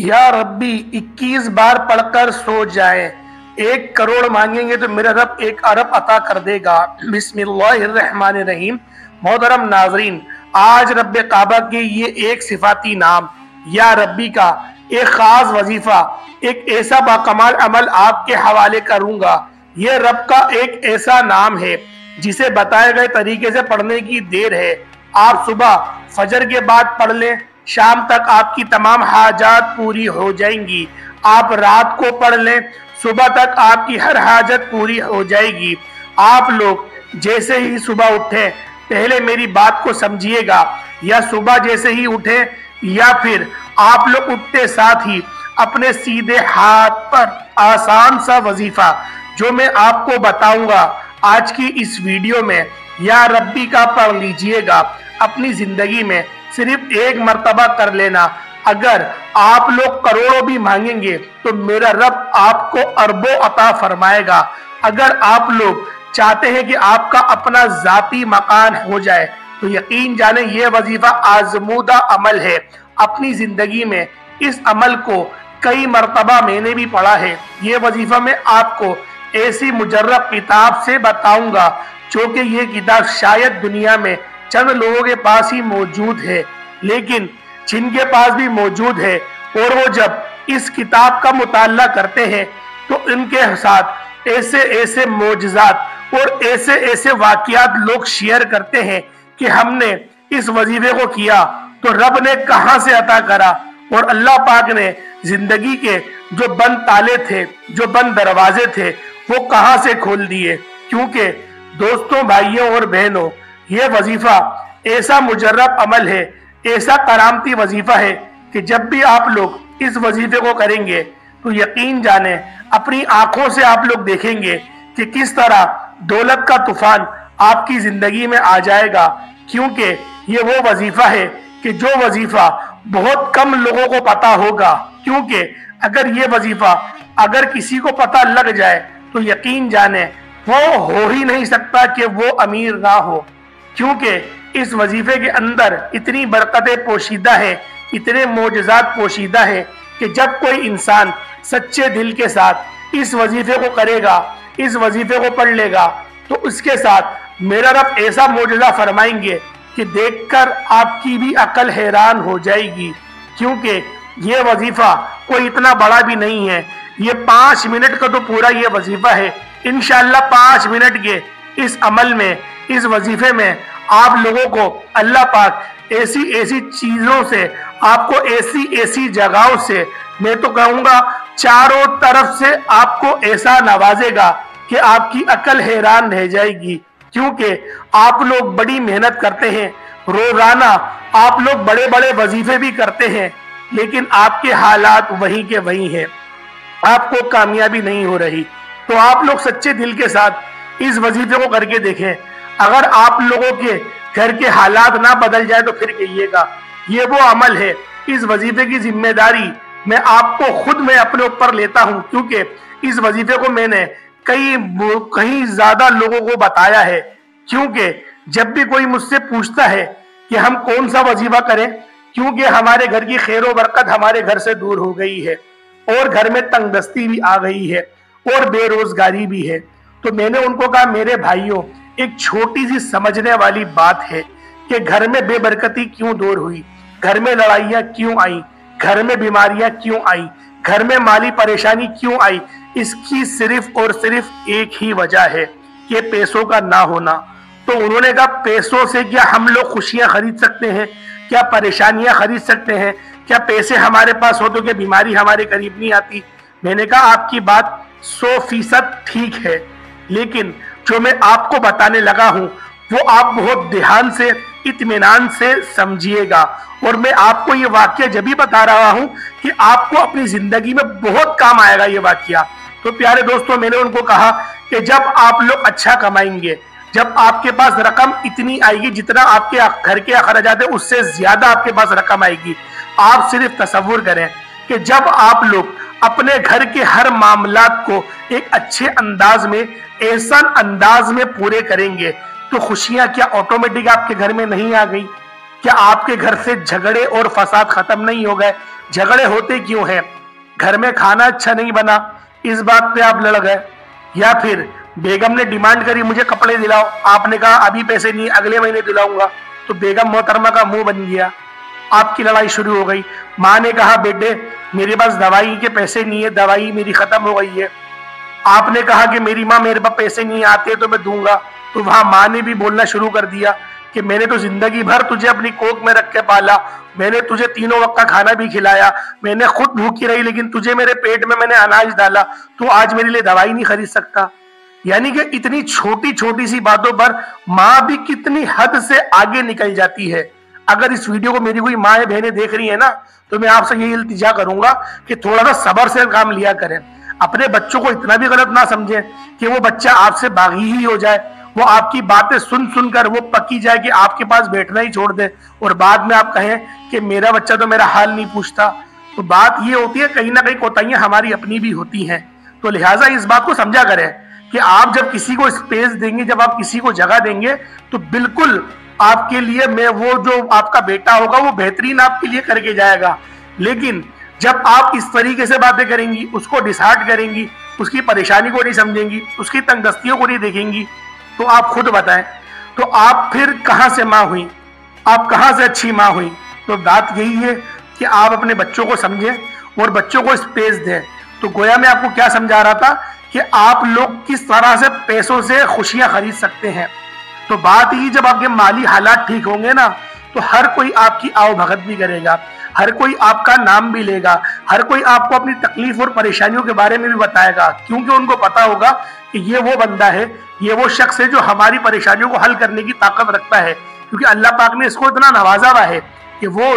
या रब्बी 21 बार पढ़कर सो जाए। 1 करोड़ मांगेंगे तो मेरा रब 1 अरब अता कर देगा। बिस्मिल्लाहिर्रहमानिर्रहीम। मोहतरम नाजरीन, आज रब काबा के ये एक सिफाती नाम या रब्बी का एक खास वजीफा, एक ऐसा बाकमाल अमल आपके हवाले करूंगा। ये रब का एक ऐसा नाम है जिसे बताए गए तरीके से पढ़ने की देर है। आप सुबह फजर के बाद पढ़ लें, शाम तक आपकी तमाम हाजात पूरी हो जाएंगी। आप रात को पढ़ लें, सुबह तक आपकी हर हाजत पूरी हो जाएगी। आप लोग जैसे ही सुबह उठें, पहले मेरी बात को समझिएगा। या सुबह जैसे ही उठें या फिर आप लोग उठते साथ ही अपने सीधे हाथ पर आसान सा वजीफा जो मैं आपको बताऊंगा आज की इस वीडियो में, या रब्बी का पढ़ लीजिएगा। अपनी जिंदगी में सिर्फ 1 मर्तबा कर लेना। अगर आप लोग करोड़ों भी मांगेंगे तो मेरा रब आपको अरबों अता फरमाएगा। अगर आप लोग चाहते हैं कि आपका अपना जाती मकान हो जाए तो यकीन जाने ये वजीफा आजमूदा अमल है। अपनी जिंदगी में इस अमल को कई मर्तबा मैंने भी पढ़ा है। ये वजीफा मैं आपको ऐसी मुजर्रब किताब से बताऊंगा जो कि ये किताब शायद दुनिया में चंद लोगों के पास ही मौजूद है, लेकिन जिनके पास भी मौजूद है और वो जब इस किताब का मुताला करते हैं तो इनके साथ ऐसे ऐसे मौजज़ात और ऐसे ऐसे वाक़ियात लोग शेयर करते हैं कि हमने इस वजीफे को किया तो रब ने कहां से अता करा और अल्लाह पाक ने जिंदगी के जो बंद ताले थे, जो बंद दरवाजे थे, वो कहां से खोल दिए। क्योंकि दोस्तों, भाइयों और बहनों, ये वजीफा ऐसा मुजर्रब अमल है, ऐसा करामती वजीफा है कि जब भी आप लोग इस वजीफे को करेंगे तो यकीन जाने अपनी आंखों से आप लोग देखेंगे कि किस तरह दौलत का तूफान आपकी जिंदगी में आ जाएगा। क्योंकि ये वो वजीफा है कि जो वजीफा बहुत कम लोगों को पता होगा। क्योंकि अगर ये वजीफा अगर किसी को पता लग जाए तो यकीन जाने वो हो ही नहीं सकता कि वो अमीर ना हो। क्योंकि इस वजीफे के अंदर इतनी बरकतें पोशीदा है, इतने मोजज़ात पोशीदा है कि जब कोई इंसान सच्चे दिल के साथ इस वजीफे को करेगा, इस वजीफे को पढ़ लेगा, तो उसके साथ मेरा रब ऐसा मोजज़ा फरमाएंगे कि देखकर आपकी भी अकल हैरान हो जाएगी। क्योंकि ये वजीफा कोई इतना बड़ा भी नहीं है, ये 5 मिनट का तो पूरा ये वजीफा है। इंशाअल्लाह 5 मिनट के इस अमल में, इस वजीफे में आप लोगों को अल्लाह पाक ऐसी ऐसी चीजों से, आपको ऐसी ऐसी जगहों से, मैं तो कहूँगा चारों तरफ से आपको ऐसा नवाजेगा कि आपकी अकल हैरान रह जाएगी। क्योंकि आप लोग बड़ी मेहनत करते हैं, रोजाना आप लोग बड़े बड़े वजीफे भी करते हैं, लेकिन आपके हालात वहीं के वहीं हैं, आपको कामयाबी नहीं हो रही। तो आप लोग सच्चे दिल के साथ इस वजीफे को करके देखें। अगर आप लोगों के घर के हालात ना बदल जाए तो फिर कहिएगा। ये वो अमल है, इस वजीफे की जिम्मेदारी मैं आपको खुद में अपने ऊपर लेता हूं। क्योंकि इस वजीफे को मैंने कहीं ज्यादा लोगों को बताया है। क्योंकि जब भी कोई मुझसे पूछता है कि हम कौन सा वजीफा करें, क्योंकि हमारे घर की खैर व बरकत हमारे घर से दूर हो गई है और घर में तंगदस्ती भी आ गई है और बेरोजगारी भी है, तो मैंने उनको कहा, मेरे भाइयों, एक छोटी सी समझने वाली बात है कि घर में बेबरकती क्यों दूर हुई, घर में लड़ाइयां क्यों आई, घर में बीमारियां क्यों आई, घर में माली परेशानी क्यों आई। इसकी सिर्फ और सिर्फ एक ही वजह है कि पैसों का ना होना। तो उन्होंने कहा, पैसों से क्या हम लोग खुशियां खरीद सकते हैं, क्या परेशानियां खरीद सकते हैं, क्या पैसे हमारे पास हो तो क्या बीमारी हमारे करीब नहीं आती। मैंने कहा, आपकी बात 100% ठीक है, लेकिन जो मैं आपको बताने लगा हूं वो आप बहुत ध्यान से, इत्मीनान से समझिएगा। और मैं आपको ये वाक्य जब भी बता रहा हूं कि आपको अपनी जिंदगी में बहुत काम आएगा ये वाक्य। तो प्यारे दोस्तों, मैंने उनको कहा कि जब आप लोग अच्छा कमाएंगे, जब आपके पास रकम इतनी आएगी जितना आपके घर के अखराजात है उससे ज्यादा आपके पास रकम आएगी। आप सिर्फ तसव्वुर करें कि जब आप लोग अपने घर के हर मामलात को एक अच्छे अंदाज में, एहसान अंदाज में पूरे करेंगे तो खुशियां क्या ऑटोमेटिक आपके घर में नहीं आ गई? क्या आपके घर से झगड़े और फसाद खत्म नहीं हो गए? झगड़े होते क्यों हैं? घर में खाना अच्छा नहीं बना, इस बात पे आप लड़ गए, या फिर बेगम ने डिमांड करी मुझे कपड़े दिलाओ, आपने कहा अभी पैसे नहीं अगले महीने दिलाऊंगा, तो बेगम मोहतरमा का मुंह बन गया, आपकी लड़ाई शुरू हो गई। माँ ने कहा बेटे मेरे पास दवाई के पैसे नहीं है, दवाई मेरी खत्म हो गई है, आपने कहा कि मेरी माँ मेरे पास पैसे नहीं आते तो मैं दूंगा, तो वहां माँ ने भी बोलना शुरू कर दिया कि मैंने तो जिंदगी भर तुझे अपनी कोख में रख के पाला, मैंने तुझे तीनों वक्त का खाना भी खिलाया, मैंने खुद भूखी रही लेकिन तुझे मेरे पेट में मैंने अनाज डाला, तो आज मेरे लिए दवाई नहीं खरीद सकता। यानी कि इतनी छोटी छोटी सी बातों पर माँ भी कितनी हद से आगे निकल जाती है। अगर इस वीडियो को मेरी कोई माँ या बहनें देख रही है ना, तो मैं आपसे यही इल्तिजा करूंगा कि थोड़ा सा सब्र से काम लिया करें, अपने बच्चों को इतना भी गलत ना समझें कि वो बच्चा आपसे बागी ही हो जाए, वो आपकी बातें सुन सुनकर वो पकी जाए कि आपके पास बैठना ही छोड़ दे, और बाद में आप कहें कि मेरा बच्चा तो मेरा हाल नहीं पूछता। तो बात ये होती है कहीं ना कहीं कोताहियां हमारी अपनी भी होती हैं। तो लिहाजा इस बात को समझा करें कि आप जब किसी को स्पेस देंगे, जब आप किसी को जगह देंगे, तो बिल्कुल आपके लिए मैं वो जो आपका बेटा होगा वो बेहतरीन आपके लिए करके जाएगा। लेकिन जब आप इस तरीके से बातें करेंगी, उसको डिसहार्ट करेंगी, उसकी परेशानी को नहीं समझेंगी, उसकी तंगदस्तियों को नहीं देखेंगी, तो आप खुद बताएं, तो आप फिर कहां से माँ हुई, आप कहां से अच्छी माँ हुई? तो बात यही है कि आप अपने बच्चों को समझें और बच्चों को स्पेस दें। तो गोया मैं आपको क्या समझा रहा था कि आप लोग किस तरह से पैसों से खुशियां खरीद सकते हैं। तो बात ही जब आपके माली हालात ठीक होंगे ना, तो हर कोई आपकी आवभगत भी करेगा, हर कोई आपका नाम भी लेगा, हर कोई आपको अपनी तकलीफ और परेशानियों के बारे में भी बताएगा, क्योंकि उनको पता होगा कि ये वो बंदा है, ये वो शख्स है जो हमारी परेशानियों को हल करने की ताकत रखता है। क्योंकि अल्लाह पाक ने इसको इतना नवाजा हुआ है कि वो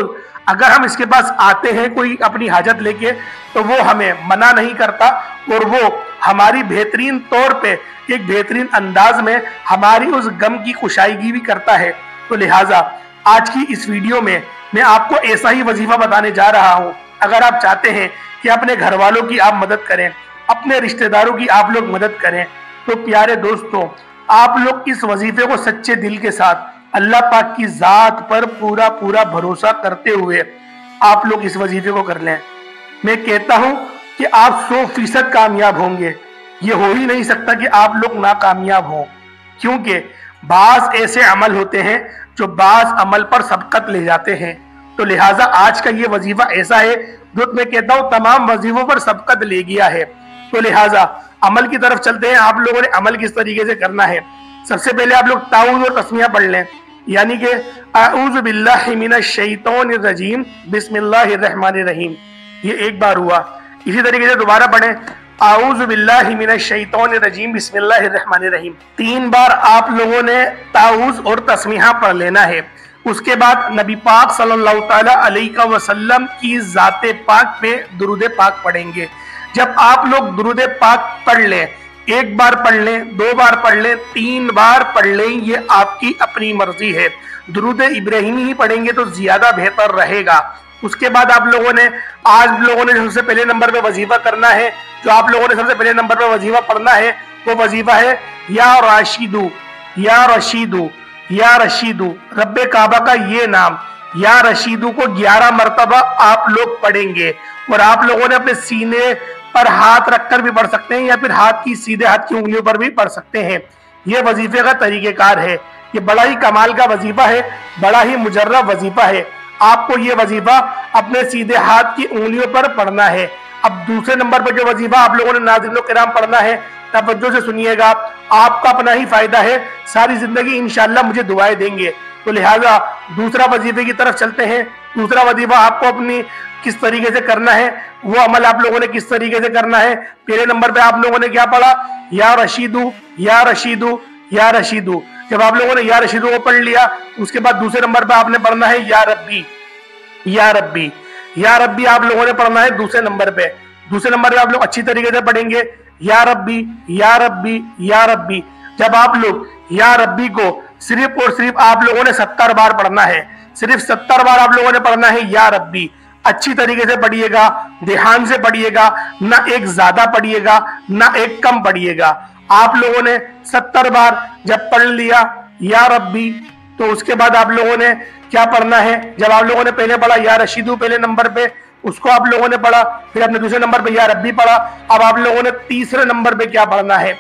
अगर हम इसके पास आते हैं कोई अपनी हाजत लेके, तो वो हमें मना नहीं करता, और वो हमारी बेहतरीन तौर पे एक बेहतरीन अंदाज में हमारी उस गम की कुशाईगी भी करता है। तो लिहाजा आज की इस वीडियो में मैं आपको ऐसा ही वजीफा बताने जा रहा हूं। अगर आप चाहते हैं कि अपने घर वालों की आप मदद करें, अपने रिश्तेदारों की आप लोग मदद करें, तो प्यारे दोस्तों आप लोग इस वजीफे को सच्चे दिल के साथ अल्लाह पाक की जात पर पूरा पूरा भरोसा करते हुए आप लोग इस वजीफे को कर लें। मैं कहता हूं कि आप 100% कामयाब होंगे, ये हो ही नहीं सकता कि आप लोग नाकामयाब हों, क्योंकि बाज ऐसे अमल होते हैं जो बाज अमल पर सबकत ले जाते हैं। तो लिहाजा आज का ये वजीफा ऐसा है जो मैं कहता हूँ तमाम वजीफों पर सबकत ले गया है। तो लिहाजा अमल की तरफ चलते हैं। आप लोगों ने अमल किस तरीके से करना है, सबसे पहले आप लोग ताऊज़ और तस्मीया पढ़ लें, यानी कि अऊज़ु बिल्लाहि मिनश शैतानिर रजीम बिस्मिल्लाहिर रहमानिर रहीम, ये एक बार हुआ। इसी तरीके से दोबारा पढ़ें अऊज़ु बिल्लाहि मिनश शैतानिर रजीम बिस्मिल्लाहिर रहमानिर रहीम, 3 बार आप लोगों ने ताऊज़ और तस्मीहा पढ़ लेना है। उसके बाद नबी पाक सल्लल्लाहु तआला अलैहि वसल्लम की ज़ाते पाक पे दुरूद पाक पढ़ेंगे। जब आप लोग दुरूद पाक पढ़ लें, 1 बार पढ़ लें, 2 बार पढ़ लें, 3 बार पढ़ लें, ये आपकी अपनी मर्जी है। दुरूद इब्राहिमी ही पढ़ेंगे तो ज्यादा बेहतर रहेगा। उसके बाद आप लोगों ने सबसे पहले नंबर पे वजीफा करना है, जो आप लोगों ने सबसे पहले नंबर पे वजीफा पढ़ना है वो वजीफा है या राशिदू या रशीदू या रशीदू, रब्बे काबा का ये नाम या रशीदू को 11 मरतबा आप लोग पढ़ेंगे। और आप लोगों ने अपने सीने पर हाथ रखकर भी पढ़ सकते हैं या फिर हाथ की सीधे हाथ की उंगलियों पर भी पढ़ सकते हैं। ये वजीफे का तरीकेकार है, ये बड़ा ही कमाल का वजीफा है, बड़ा ही मुजर्रब वजीफा है। आपको ये वजीफा अपने सीधे हाथ की उंगलियों पर पढ़ना है। अब दूसरे नंबर पर जो वजीफा आप लोगों ने नाज़रीन किराम पढ़ना है, तवज्जो से सुनिएगा, आपका अपना ही फायदा है, सारी जिंदगी इंशाअल्लाह मुझे दुआएं देंगे। तो लिहाजा दूसरा वजीफे की तरफ चलते हैं। दूसरा वजीफा आपको अपनी किस तरीके से करना है, वो अमल आप लोगों ने किस तरीके से करना है। पहले नंबर पे आप लोगों ने क्या पढ़ा, या रशीदू या रशीदू या रशीदू। जब आप लोगों ने या रशीदू को पढ़ लिया, उसके बाद दूसरे नंबर पे आपने पढ़ना है या रब्बी या रब्बी या रब्बी, आप लोगों ने पढ़ना है दूसरे नंबर पे। दूसरे नंबर पे आप लोग अच्छी तरीके से पढ़ेंगे या रब्बी या रब्बी या रब्बी। जब आप लोग या रब्बी को सिर्फ और सिर्फ आप लोगों ने 70 बार पढ़ना है, सिर्फ 70 बार आप लोगों ने पढ़ना है या रब्बी। अच्छी तरीके से पढ़िएगा, ध्यान से पढ़िएगा, ना एक ज्यादा पढ़िएगा ना एक कम पढ़िएगा। आप लोगों ने 70 बार जब पढ़ लिया या रब्बी, तो उसके बाद आप लोगों ने क्या पढ़ना है। जब आप लोगों ने पहले पढ़ा या रशीदू पहले नंबर पे, उसको आप लोगों ने पढ़ा, फिर अपने दूसरे नंबर पे या रब्बी पढ़ा। अब आप लोगों ने तीसरे नंबर पे क्या पढ़ना है?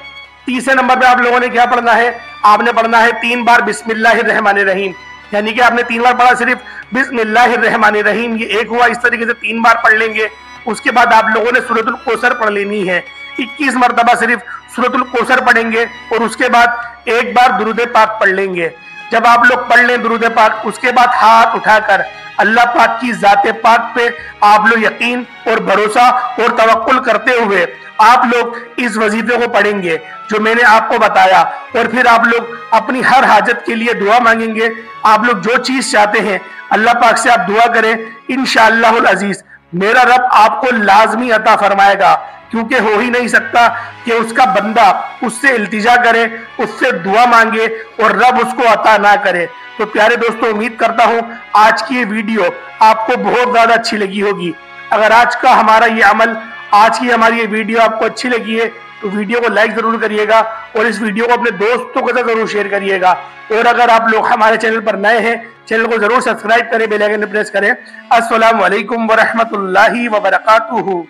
तीसरे नंबर पे आप लोगों ने क्या पढ़ना है? आपने पढ़ना है 3 बार बिस्मिल्लाहिर्रहमानिर्रहीम, यानी कि आपने 3 बार पढ़ा सिर्फ बिस्मिल्लाहिर्रहमानिर्रहीम, ये एक हुआ। इस तरीके से 3 बार पढ़ लेंगे। उसके बाद आप लोगों ने सूरतुल कौसर पढ़ लेनी है, 21 मरतबा सिर्फ सूरतुल कौसर पढ़ेंगे, और उसके बाद एक बार दुरूद पाक पढ़ लेंगे। जब आप लोग पढ़ लें दुरूद पाक, उसके बाद हाथ उठाकर अल्लाह पाक की जाते पाक पे आप लोग यकीन और भरोसा और तवक्कुल करते हुए आप लोग इस वजीफे को पढ़ेंगे जो मैंने आपको बताया, और फिर आप लोग अपनी हर हाजत के लिए दुआ मांगेंगे। आप लोग जो चीज चाहते हैं अल्लाह पाक से आप दुआ करें, इंशाअल्लाहुल अजीज मेरा रब आपको लाजमी अता फरमाएगा, क्योंकि हो ही नहीं सकता कि उसका बंदा उससे इल्तिजा करे, उससे दुआ मांगे और रब उसको अता ना करे। तो प्यारे दोस्तों, उम्मीद करता हूं आज की ये वीडियो आपको बहुत ज्यादा अच्छी लगी होगी। अगर आज का हमारा ये अमल, आज की हमारी ये वीडियो आपको अच्छी लगी है तो वीडियो को लाइक जरूर करिएगा और इस वीडियो को अपने दोस्तों के साथ जरूर शेयर करिएगा। और अगर आप लोग हमारे चैनल पर नए हैं, चैनल को जरूर सब्सक्राइब करें, बेल आइकन प्रेस करें। अस्सलामु अलैकुम व रहमतुल्लाहि व बरकातुहू।